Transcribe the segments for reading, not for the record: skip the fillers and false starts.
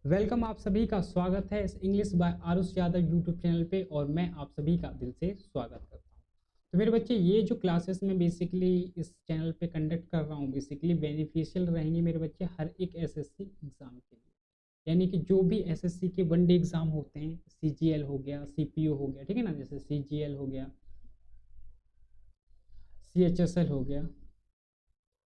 Welcome, आप सभी का स्वागत है इस English by Aarush Yadav YouTube channel पे और मैं आप सभी का दिल से स्वागत करता हूँ। तो मेरे बच्चे, ये जो क्लासेस मैं बेसिकली इस चैनल पे कंडक्ट कर रहा हूँ बेसिकली बेनिफिशियल रहेंगे मेरे बच्चे हर एक एसएससी एग्ज़ाम के लिए। यानी कि जो भी एसएससी के वनडे एग्ज़ाम होते हैं, सीजीएल हो गया, सीपीओ हो गया, ठीक है ना, जैसे सीजीएल हो गया, सीएचएसएल हो गया,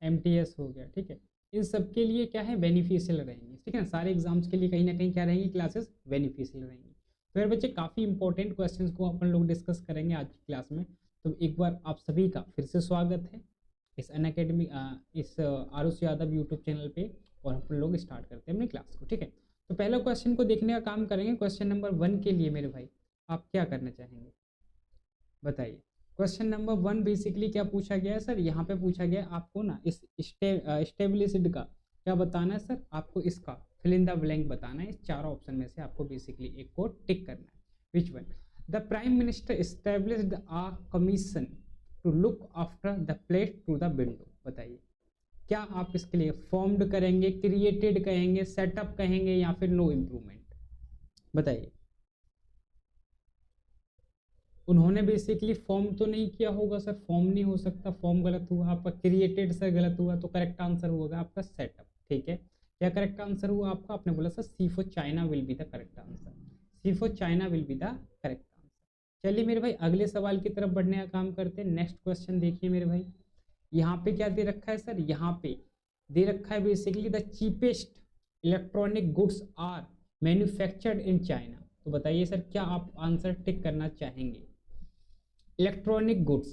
एमटीएस हो गया, ठीक है। इन सब के लिए क्या है, बेनिफिशियल रहेंगे, ठीक है ना। सारे एग्जाम्स के लिए कहीं ना कहीं क्या रहेंगी, क्लासेस बेनिफिशियल रहेंगी। तो मेरे बच्चे, काफ़ी इंपॉर्टेंट क्वेश्चंस को अपन लोग डिस्कस करेंगे आज की क्लास में। तो एक बार आप सभी का फिर से स्वागत है इस अनअकैडमी इस आरुष यादव यूट्यूब चैनल पे। और अपन लोग स्टार्ट करते हैं अपनी क्लास को, ठीक है। तो पहला क्वेश्चन को देखने का काम करेंगे। क्वेश्चन नंबर 1 के लिए मेरे भाई आप क्या करना चाहेंगे, बताइए। क्वेश्चन नंबर 1 बेसिकली क्या पूछा गया है सर, यहाँ पे पूछा गया है आपको ना इस स्टेबिलिसिड का क्या बताना है सर, आपको इसका फिल इन द ब्लैंक बताना है। इस चारों ऑप्शन में से आपको बेसिकली एक को टिक करना है। Which one? The prime minister established a commission to look after the place to the window. बताइए, क्या आप इसके लिए फॉर्म्ड करेंगे, क्रिएटेड कहेंगे, सेटअप कहेंगे या फिर नो इम्प्रूवमेंट? बताइए। उन्होंने बेसिकली फॉर्म तो नहीं किया होगा सर, फॉर्म नहीं हो सकता, फॉर्म गलत हुआ आपका। क्रिएटेड सर गलत हुआ, तो करेक्ट आंसर होगा आपका सेटअप, ठीक है। क्या करेक्ट आंसर हुआ आपका? आपने बोला sir C for China will be the correct answer. C for China will be the correct answer. चलिए मेरे भाई, अगले सवाल की तरफ बढ़ने का काम करते हैं। नेक्स्ट क्वेश्चन देखिए मेरे भाई, यहाँ पे क्या दे रखा है सर, यहाँ पे दे रखा है basically the cheapest electronic goods are manufactured in China. तो बताइए सर, क्या आप आंसर टिक करना चाहेंगे? इलेक्ट्रॉनिक गुड्स,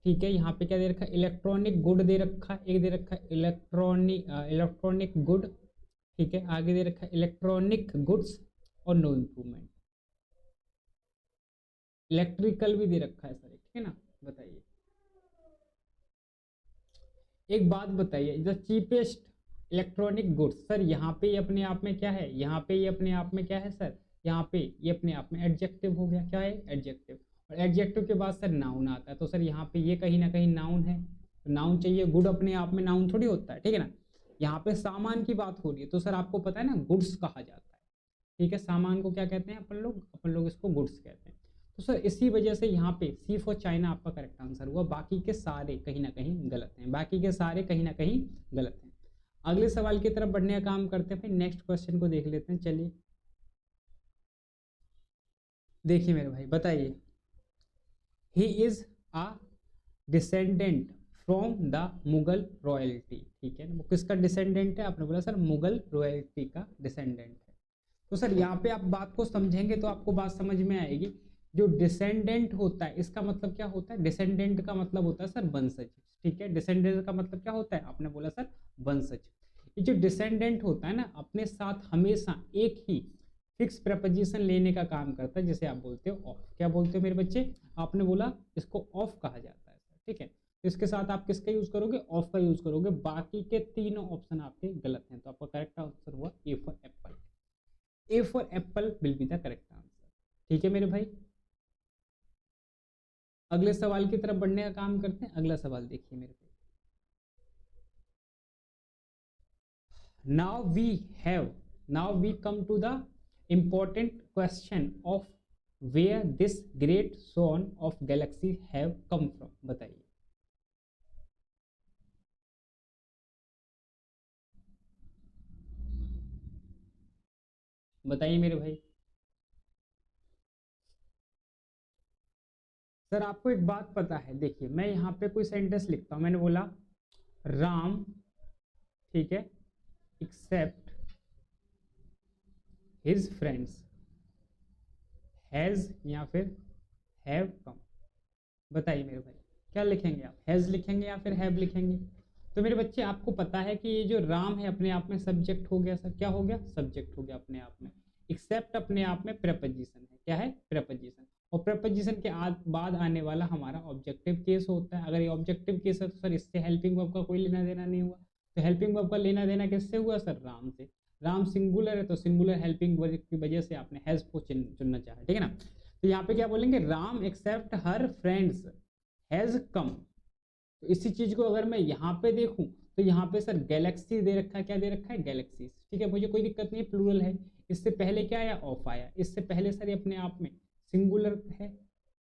ठीक है। यहाँ पे क्या दे रखा है, इलेक्ट्रॉनिक गुड दे रखा है, एक दे रखा है इलेक्ट्रॉनिक गुड, ठीक है। आगे दे रखा है इलेक्ट्रॉनिक गुड्स और नो इम्प्रूवमेंट। इलेक्ट्रिकल भी दे रखा है सर, ठीक है ना। बताइए, एक बात बताइए, the cheapest electronic goods, sir यहाँ पे ये अपने आप में क्या है, यहाँ पे ये अपने आप में क्या है सर, यहाँ पे ये अपने आप में एडजेक्टिव हो गया। क्या है? एडजेक्टिव। और एडजेक्टिव के बाद सर नाउन आता है, तो सर यहाँ पे ये कहीं ना कहीं नाउन है, तो नाउन चाहिए। गुड अपने आप में नाउन थोड़ी होता है, ठीक है ना। यहाँ पे सामान की बात हो रही है, तो सर आपको पता है ना गुड्स कहा जाता है, ठीक है। सामान को क्या कहते हैं अपन लोग इसको गुड्स कहते हैं। तो सर इसी वजह से यहाँ पे सी फॉर चाइना आपका करेक्ट आंसर हुआ, बाकी के सारे कहीं ना कहीं गलत हैं, बाकी के सारे कहीं ना कहीं गलत हैं। अगले सवाल की तरफ बढ़ने का काम करते हैं। फिर नेक्स्ट क्वेश्चन को देख लेते हैं। चलिए देखिए मेरे भाई, बताइए। He is a descendant from the Mughal royalty, ठीक है। वो किसका डिसेंडेंट है? आपने बोला सर मुगल रॉयल्टी का डिसेंडेंट है। तो सर यहाँ पे आप बात को समझेंगे तो आपको बात समझ में आएगी। जो डिसेंडेंट होता है इसका मतलब क्या होता है? डिसेंडेंट का मतलब होता है सर वंशज, ठीक है। डिसेंडेंट का मतलब क्या होता है? आपने बोला सर वंशज। ये जो डिसेंडेंट होता है ना, अपने साथ हमेशा एक ही फिक्स प्रपोजिशन लेने का काम करता है, जिसे आप बोलते हो ऑफ। क्या बोलते हो मेरे बच्चे? आपने बोला इसको ऑफ कहा जाता है, ठीक है। तो इसके साथ आप किसका यूज करोगे? ऑफ का यूज करोगे। बाकी के तीनों ऑप्शन आपके गलत हैं, तो आपका करेक्ट आंसर हुआ A for Apple. A for apple will be the correct answer, ठीक है मेरे भाई। अगले सवाल की तरफ बढ़ने का काम करते हैं। अगला सवाल देखिए मेरे भाई। now we have now we come to the important question of where this great zone of galaxy have come from। बताइए। बताइए मेरे भाई। सर आपको एक बात पता है, देखिए मैं यहाँ पे कोई सेंटेंस लिखता हूँ, मैंने बोला राम, ठीक है, एक्सेप्ट हिज फ्रेंड्स हैज या फिर हैव कम। बताइए मेरे भाई, क्या लिखेंगे आप? हैज लिखेंगे या फिर हैव लिखेंगे? तो मेरे बच्चे आपको पता है कि ये जो राम है अपने आप में सब्जेक्ट हो गया सर, क्या हो गया? सब्जेक्ट हो गया अपने आप में। एक्सेप्ट अपने आप में प्रेपोजिशन है। क्या है? प्रेपोजिशन। और प्रेपोजिशन के बाद आने वाला हमारा ऑब्जेक्टिव केस होता है। अगर ये ऑब्जेक्टिव केस है तो सर इससे हेल्पिंग वर्ब का कोई लेना देना नहीं हुआ। तो हेल्पिंग वर्ब का लेना देना किससे हुआ सर? राम से। राम सिंगुलर है तो सिंगुलर हेल्पिंग वर्ब की वजह से आपने हैज को चुनना चाहा, ठीक है ना। तो यहाँ पे क्या बोलेंगे? Ram except her friends has come. तो इसी चीज को अगर मैं यहाँ पे देखूं तो यहाँ पे सर गैलेक्सी दे रखा है। क्या दे रखा है? गैलेक्सीज, ठीक है। मुझे कोई दिक्कत नहीं है, प्लूरल है। इससे पहले क्या आया, ऑफ आया। इससे पहले सर ये अपने आप में सिंगुलर है,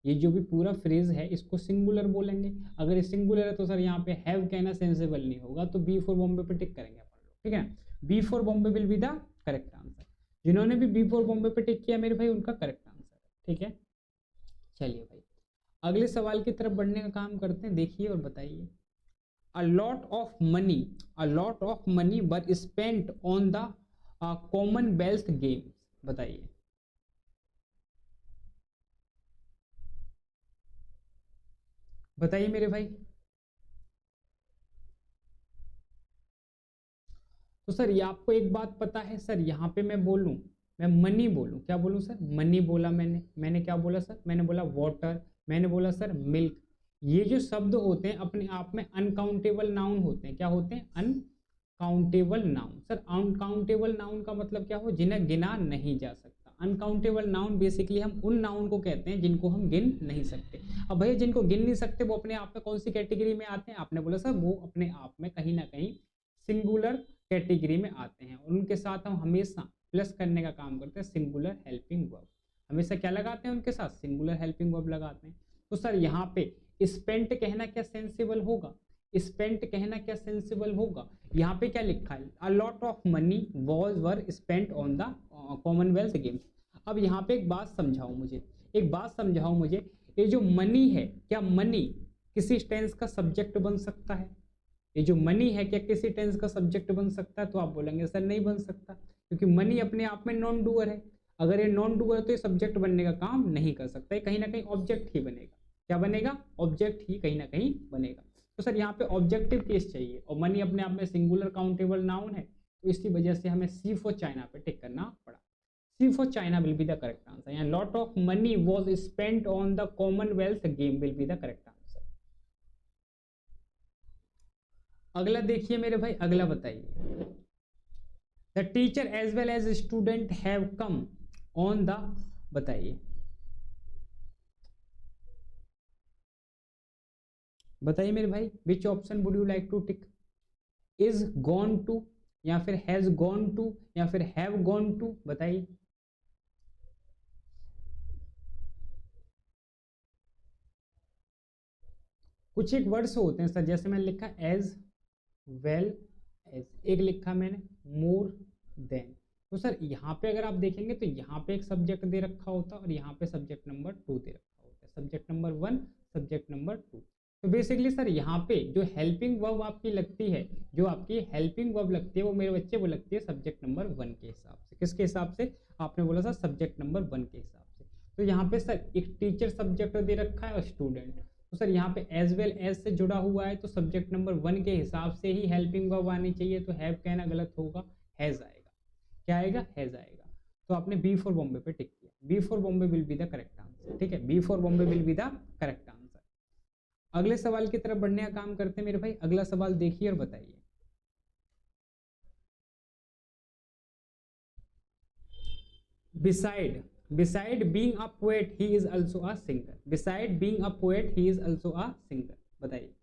ये जो भी पूरा फ्रेज है इसको सिंगुलर बोलेंगे। अगर ये सिंगुलर है तो सर यहाँ पे हैव कहना सेंसेबल नहीं होगा, तो बी फॉर बॉम्बे पे टिक करेंगे अपन लोग, ठीक है। B for Bombay will be the correct answer. जिन्होंने भी बी फॉर बॉम्बे पे टिक किया मेरे भाई उनका करेक्ट आंसर है, ठीक है। चलिए भाई अगले सवाल की तरफ बढ़ने का काम करते हैं, देखिए और बताइए। A lot of money were spent on the Commonwealth Games, बताइए। बताइए मेरे भाई। तो सर ये आपको एक बात पता है सर, यहाँ पे मैं बोलूँ, मैं मनी बोलूँ, क्या बोलूँ सर, मनी बोला मैंने क्या बोला सर, मैंने बोला वाटर, मैंने बोला सर मिल्क। ये जो शब्द होते हैं अपने आप में अनकाउंटेबल नाउन होते हैं, क्या होते हैं, uncountable noun. Sir uncountable noun का मतलब क्या हो, जिन्हें गिना नहीं जा सकता। अनकाउंटेबल नाउन बेसिकली हम उन नाउन को कहते हैं जिनको हम गिन नहीं सकते। अब भैया जिनको गिन नहीं सकते वो अपने आप में कौन सी कैटेगरी में आते हैं, आपने बोला सर वो अपने आप में कहीं ना कहीं सिंगुलर कैटेगरी में आते हैं। उनके साथ हम हमेशा प्लस करने का काम करते हैं, सिंगुलर हेल्पिंग वर्ब। हमेशा क्या लगाते हैं उनके साथ, सिंगुलर हेल्पिंग वर्ब लगाते हैं। तो सर यहाँ पे स्पेंट कहना क्या सेंसिबल होगा, स्पेंट कहना क्या सेंसिबल होगा। यहाँ पे क्या लिखा है, a lot of money was were spent on the Commonwealth games. अब यहाँ पे एक बात समझाओ मुझे, एक बात समझाओ मुझे, ये जो मनी है, क्या मनी किसी टेंस का सब्जेक्ट बन सकता है, ये जो मनी है क्या किसी टेंस का सब्जेक्ट बन सकता है, तो आप बोलेंगे सर नहीं बन सकता, क्योंकि मनी अपने आप में नॉन डूअर है। अगर ये नॉन डूअर तो ये सब्जेक्ट बनने का काम नहीं कर सकता, कहीं ना कहीं ऑब्जेक्ट ही बनेगा। क्या बनेगा, ऑब्जेक्ट ही कहीं ना कहीं बनेगा। तो सर यहाँ पे ऑब्जेक्टिव केस चाहिए, और मनी अपने आप में सिंगुलर काउंटेबल नाउन है, तो इसी वजह से हमें सी फॉर चाइना पे टिक करना पड़ा। C for China will be the correct answer. यहाँ lot of money was spent on the Commonwealth game will be the correct answer. अगला देखिए मेरे भाई, अगला बताइए। The teacher as well as student have come on the, बताइए बताइए मेरे भाई, which option would you like to tick, is gone to, या फिर हैज गॉन टू, या फिर हैव गॉन टू, बताइए। कुछ एक वर्ड्स होते हैं सर, जैसे मैंने लिखा एज वेल एज, एक लिखा मैंने मोर देन। तो सर यहाँ पे अगर आप देखेंगे तो यहाँ पे एक सब्जेक्ट दे रखा होता है और यहाँ पे सब्जेक्ट नंबर 2 दे रखा होता है, सब्जेक्ट नंबर 1, सब्जेक्ट नंबर 2। तो बेसिकली सर यहाँ पे जो हेल्पिंग वर्ब आपकी लगती है, जो आपकी हेल्पिंग वर्ब लगती है वो मेरे बच्चे वो लगती है सब्जेक्ट नंबर 1 के हिसाब से। किसके हिसाब से, आपने बोला सर सब्जेक्ट नंबर 1 के हिसाब से। तो यहाँ पे सर एक टीचर सब्जेक्ट दे रखा है और स्टूडेंट, तो सर यहाँ पे एज वेल एज से जुड़ा हुआ है, तो सब्जेक्ट नंबर 1 के हिसाब से ही हेल्पिंग वर्ब आनी चाहिए। तो हैव कहना गलत होगा, हैज आएगा। क्या आएगा, हैज आएगा। तो आपने बी फॉर बॉम्बे पे टिक किया, B for Bombay will be the correct answer, ठीक है, B for Bombay will be the correct answer. अगले सवाल की तरफ बढ़ने का काम करते हैं मेरे भाई। अगला सवाल देखिए और बताइए। beside being a poet he is also a singer, beside being a poet he is also a singer, बताइए।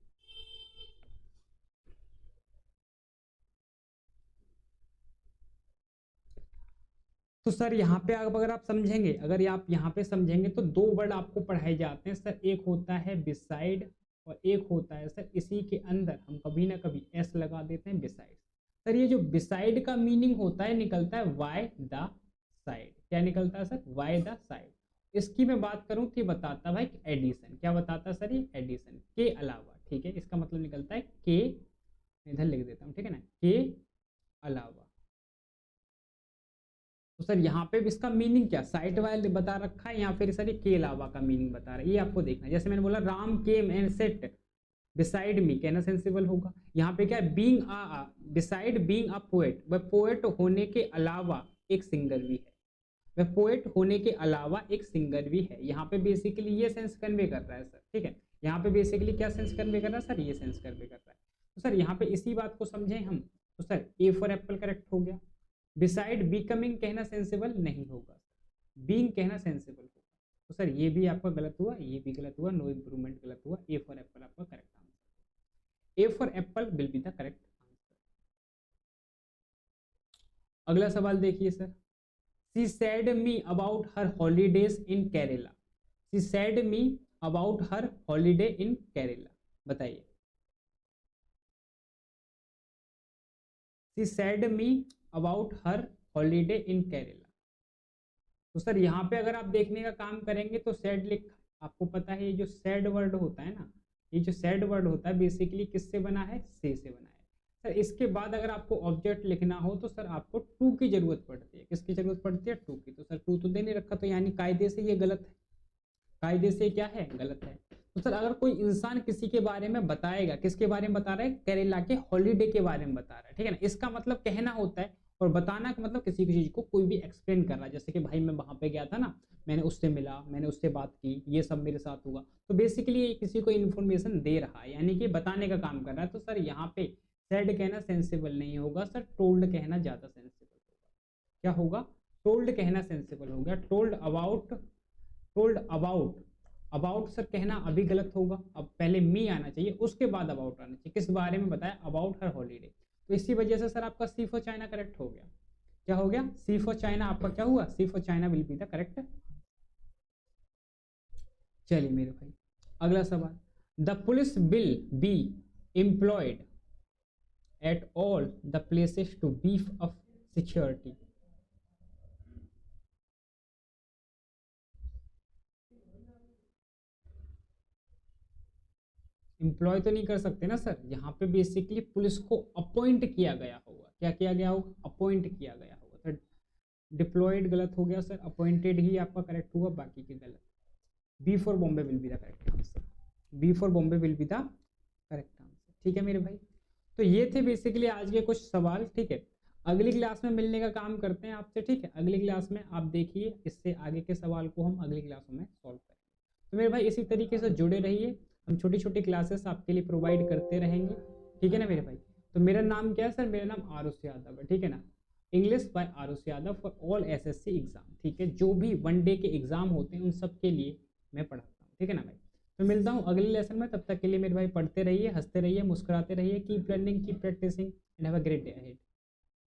तो सर यहाँ पे अगर आप समझेंगे, अगर आप यहाँ पे समझेंगे तो दो वर्ड आपको पढ़ाए जाते हैं सर, एक होता है बिसाइड और एक होता है सर इसी के अंदर हम कभी ना कभी एस लगा देते हैं, बिसाइड। सर ये जो बिसाइड का मीनिंग होता है निकलता है वाई द साइड, क्या निकलता है सर, वाई द साइड। इसकी मैं बात करूं तो बताता भाई एडिशन, क्या बताता है सर, ये एडिशन के अलावा, ठीक है। इसका मतलब निकलता है के, इधर लिख देता हूँ, ठीक है ना, के अलावा। तो सर यहाँ पे भी इसका मीनिंग क्या साइड वाले बता रखा है, या फिर सर ये के अलावा का मीनिंग बता रहा है, ये आपको देखना है। जैसे मैंने बोला Ram came and sat beside me, कहना सेंसिबल होगा। यहाँ पे क्या है, being ah, beside being a poet, वह पोएट होने के अलावा एक सिंगर भी है, वह पोएट होने के अलावा एक सिंगर भी है। यहाँ पे बेसिकली ये सेंस कन्वे कर रहा है सर, ठीक है। यहाँ पे बेसिकली क्या सेंस कन्वे कर रहा है सर, ये सेंस कन्वे कर रहा है। तो सर यहाँ पे इसी बात को समझें हम, तो sir A for Apple correct हो गया। बिसाइड बिकमिंग कहना सेंसिबल नहीं होगा, बीइंग कहना सेंसिबल होगा। तो सर ये भी आपका गलत हुआ, ये भी गलत हुआ, नो इंप्रूवमेंट गलत हुआ। ए फॉर एप्पल आपका correct answer, A for apple will be the correct answer. अगला सवाल देखिए sir, she said me about her holidays in Kerala, she said me about her holiday in Kerala, बताइए। She said me about her holiday in Kerala. तो sir यहाँ पे अगर आप देखने का काम करेंगे तो सैड लिख, आपको पता है ये जो सैड वर्ड होता है ना, ये जो सैड वर्ड होता है बेसिकली किससे बना है, से बना है। सर इसके बाद अगर आपको ऑब्जेक्ट लिखना हो तो सर आपको टू की जरूरत पड़ती है, किसकी जरूरत पड़ती है, टू की। तो सर टू तो दे नहीं रखा, तो यानी कायदे से ये गलत है, कायदे से क्या है, गलत है। तो सर अगर कोई इंसान किसी के बारे में बताएगा, किसके बारे में बता रहा है, केरला के हॉलीडे के बारे में बता रहा है, ठीक है ना, इसका मतलब कहना होता है, और बताना का मतलब किसी चीज को कोई भी एक्सप्लेन कर रहा है। जैसे कि भाई मैं वहां पे गया था ना, मैंने उससे मिला, मैंने उससे बात की, ये सब मेरे साथ हुआ, तो बेसिकली किसी को इन्फॉर्मेशन दे रहा है, यानी कि बताने का काम कर रहा है। तो सर यहाँ पे सैड कहना सेंसिबल नहीं होगा सर, टोल्ड कहना ज्यादा सेंसिबल होगा। क्या होगा, टोल्ड कहना सेंसिबल हो गया। Told about, told about, about sir कहना अभी गलत होगा, अब पहले मी आना चाहिए, उसके बाद अबाउट आना चाहिए। किस बारे में बताया, अबाउट हर हॉलीडे। तो इसी वजह से सर आपका सी फॉर चाइना करेक्ट हो गया। क्या हो गया, सी फॉर चाइना आपका क्या हुआ, C for China will be the correct. चलिए मेरे भाई अगला सवाल, the police will be employed at all the places to beef up security. Employ तो नहीं कर सकते ना सर, यहाँ पे बेसिकली पुलिस को अपॉइंट किया गया होगा। क्या किया गया होगा, अपॉइंट किया गया होगा। तो डिप्लॉयड गलत हो गया सर, अपॉइंटेड ही आपका करेक्ट हुआ, बाकी के गलत। B for Bombay will be the correct answer, B for Bombay will be the correct answer. ठीक है मेरे भाई, तो ये थे बेसिकली आज के कुछ सवाल। ठीक है, अगली क्लास में मिलने का काम करते हैं आपसे। ठीक है, अगली क्लास में आप देखिए, इससे आगे के सवाल को हम अगली क्लासों में सॉल्व करेंगे। तो मेरे भाई इसी तरीके से जुड़े रहिए, हम छोटी छोटी क्लासेस आपके लिए प्रोवाइड करते रहेंगे। ठीक है ना मेरे भाई, तो मेरा नाम क्या है सर, मेरा नाम आरुष यादव है। ठीक है ना, English by Aarush Yadav for all SSC exam. ठीक है, जो भी वन डे के एग्जाम होते हैं उन सब के लिए मैं पढ़ाता हूँ। ठीक है ना भाई, तो मिलता हूँ अगले लेसन में, तब तक के लिए मेरे भाई पढ़ते रहिए, हंसते रहिए, मुस्कुराते रहिए, keep learning, keep practising and have a great day ahead.